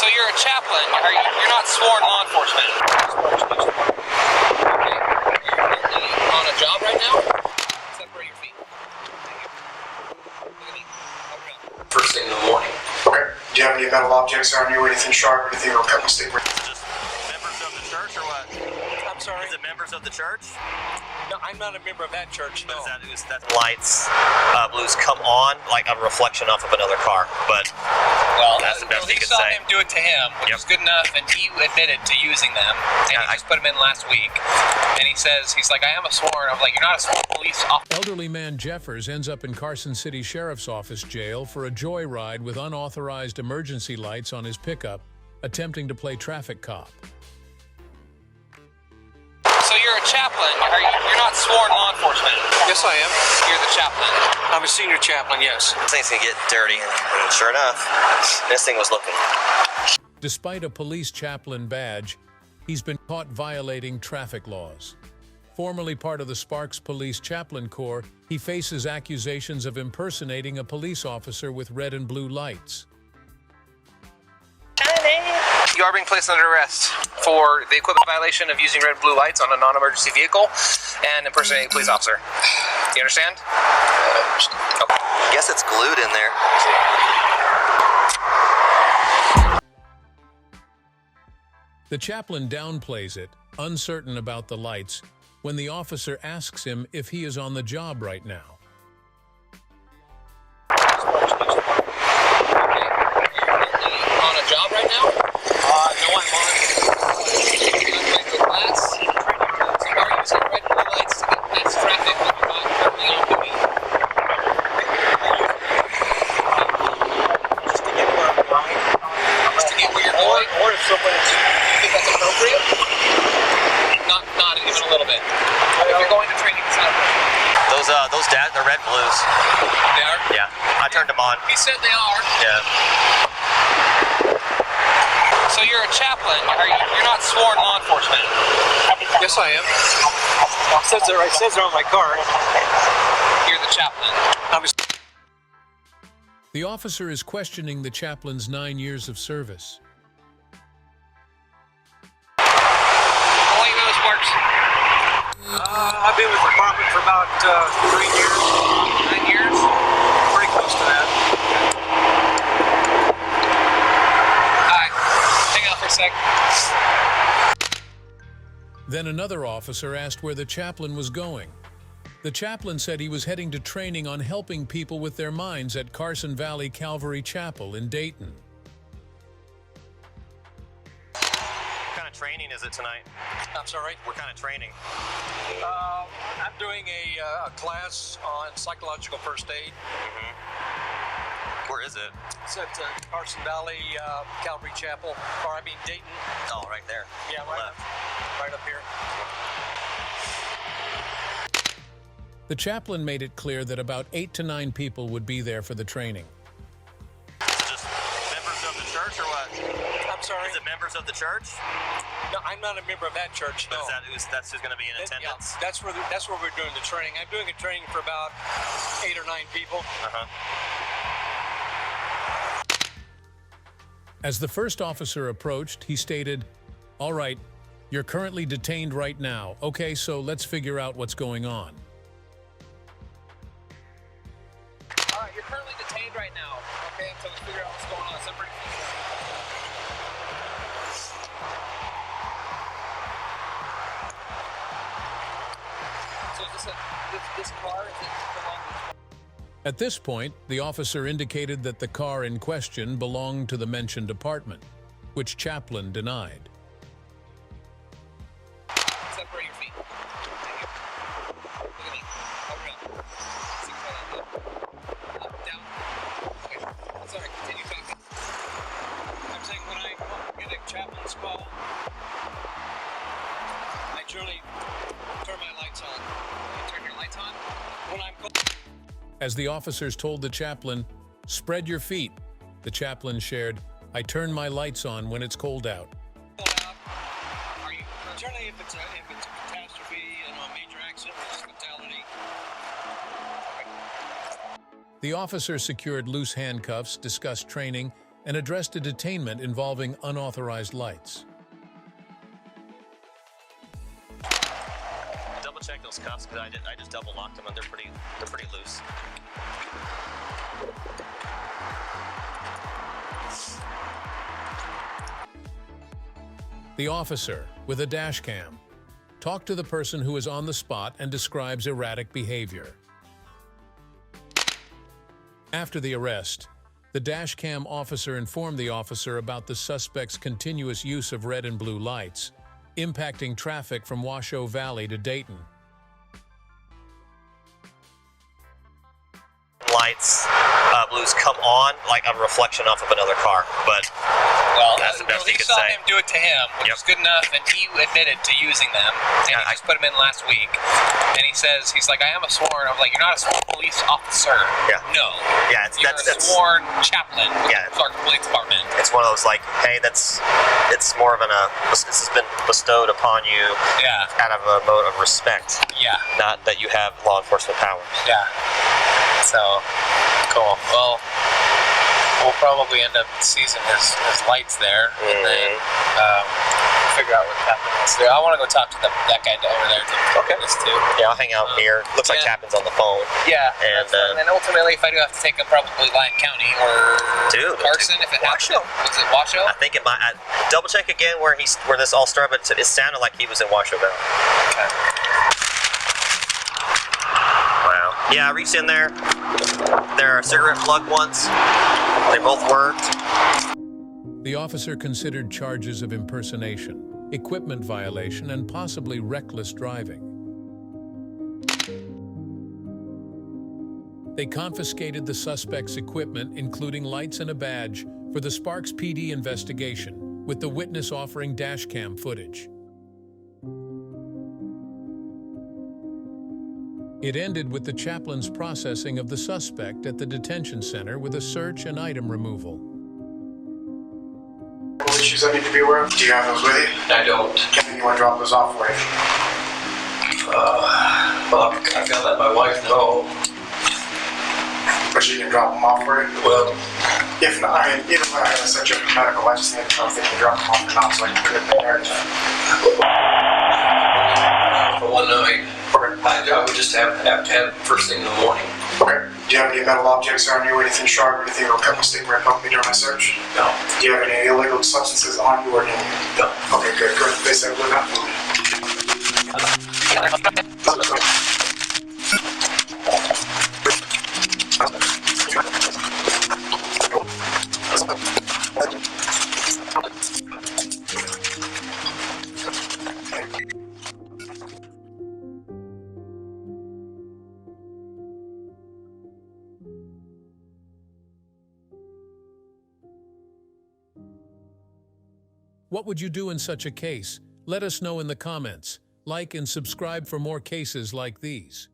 So you're a chaplain. You're not sworn law enforcement. Okay. Are you currently on a job right now? Separate your feet. Look at me. Unreal. First thing in the morning. Okay. Do you have any metal objects on you, anything sharp, anything or cut stick? Just members of the church or what? I'm sorry. Is it members of the church? No, I'm not a member of that church. No. That lights, blues come on like a reflection off of another car, but that's the best he could saw say. him do it to him, which is good enough, and he admitted to using them. And he just put them in last week. And he says, he's like, I am a sworn. I'm like, you're not a sworn police officer. Elderly man Jeffers ends up in Carson City Sheriff's Office jail for a joyride with unauthorized emergency lights on his pickup, attempting to play traffic cop. So you're a chaplain. You're not sworn law enforcement. Yes, I am. You're the chaplain. I'm a senior chaplain, yes. Things can get dirty, and sure enough, this thing was looking. Despite a police chaplain badge, he's been caught violating traffic laws. Formerly part of the Sparks Police Chaplain Corps, he faces accusations of impersonating a police officer with red and blue lights. You are being placed under arrest for the equipment violation of using red and blue lights on a non-emergency vehicle and impersonating a police officer. You understand? Okay. Guess it's glued in there. The chaplain downplays it, uncertain about the lights, when the officer asks him if he is on the job right now. On a job right now? No, I'm on. Going to a class. So you're using red and blue lights to get past traffic when you're not currently on duty. Just to get where I'm going. Just to get where you're going? Or if someone's... You think that's appropriate? Not even a little bit. If you're going to training, it's not appropriate. Those they're red blues. They are? Yeah, I turned them on. He said they are. Yeah. So you're a chaplain. You're not sworn law enforcement. Yes, I am. It says they're on my card. You're the chaplain. The officer is questioning the chaplain's 9 years of service. How long you been with Sparks? I've been with the department for about 3 years. 9 years? Pretty close to that. For a sec. Then another officer asked where the chaplain was going. The chaplain said he was heading to training on helping people with their minds at Carson Valley Calvary Chapel in Dayton. What kind of training is it tonight? I'm sorry? What kind of training? I'm doing a class on psychological first aid. Where is it? It's at Carson Valley Calvary Chapel, Dayton. Oh, right there. Yeah, right up here. The chaplain made it clear that about 8 to 9 people would be there for the training. Is it just members of the church or what? I'm sorry? Is it members of the church? No, I'm not a member of that church, no. That's who's going to be in attendance? Yeah, that's where we're doing the training. I'm doing a training for about 8 or 9 people. As the first officer approached, he stated, "All right, you're currently detained right now. Okay, so let's figure out what's going on." All right, you're currently detained right now. Okay, so let's figure out what's going on. Separate your feet. So is this car, is it belong to... At this point, the officer indicated that the car in question belonged to the mentioned apartment, which chaplain denied. Separate your feet. Look at me. Unreal. 6 foot up, down. Okay. Sorry, continue talking. I'm saying when I get a chaplain's call, I generally turn my lights on. You turn your lights on? When I'm called... As the officers told the chaplain, "Spread your feet," the chaplain shared, "I turn my lights on when it's cold out." Are you generally if it's a catastrophe and a major accident or just fatality? The officer secured loose handcuffs, discussed training, and addressed a detainment involving unauthorized lights. Double check those cuffs because I just double locked them and they're pretty loose. The officer, with a dash cam, talked to the person who is on the spot and describes erratic behavior. After the arrest, the dash cam officer informed the officer about the suspect's continuous use of red and blue lights, impacting traffic from Washoe Valley to Dayton. Lights, blues come on like a reflection off of another car, but that's the best he could saw say. him do it to him, which Yep. was good enough, and he admitted to using them. And Yeah, he just put him in last week. And he's like, I am a sworn. I'm like, you're not a sworn police officer. Yeah. No. Yeah, You're a sworn chaplain with Yeah. the Clark Police Department. It's one of those like, hey, it's more of this has been bestowed upon you Yeah. out of a mode of respect, Yeah. not that you have law enforcement powers. Yeah. So, cool. Well, we'll probably end up seizing his lights there, and then figure out what Captain wants to do. I want to go talk to that guy over there to this too. Yeah, I'll hang out here. Looks like yeah. Captain's on the phone. Yeah, And, and then ultimately, if I do have to take him, probably Lyon County or Carson, if it happens. Washoe. Was it Washoe? I think it might. Double check again where this all started, but it sounded like he was in Washoe Valley. Okay. Wow. Yeah, I reached in there. There are cigarette plug ones. They both worked. The officer considered charges of impersonation, equipment violation, and possibly reckless driving. They confiscated the suspect's equipment, including lights and a badge, for the Sparks PD investigation, with the witness offering dashcam footage. It ended with the chaplain's processing of the suspect at the detention center with a search and item removal. Issues I need to be aware of? Do you have those with you? I don't. Can anyone drop those off for you? Well, I've got to let my wife know. But she can drop them off for you? Well, If not, I mean, either way, I gotta set you up with medical. I just need to know if they can drop them off or not so I can put it in the narrative. for one night, I would just have to have it first thing in the morning. Okay. Do you have any metal objects on you, anything sharp, anything that will cut my stick right up me during my search? No. Do you have any illegal substances on you or near you? No. Okay, good. Go ahead and face that blue now. What would you do in such a case? Let us know in the comments. Like and subscribe for more cases like these.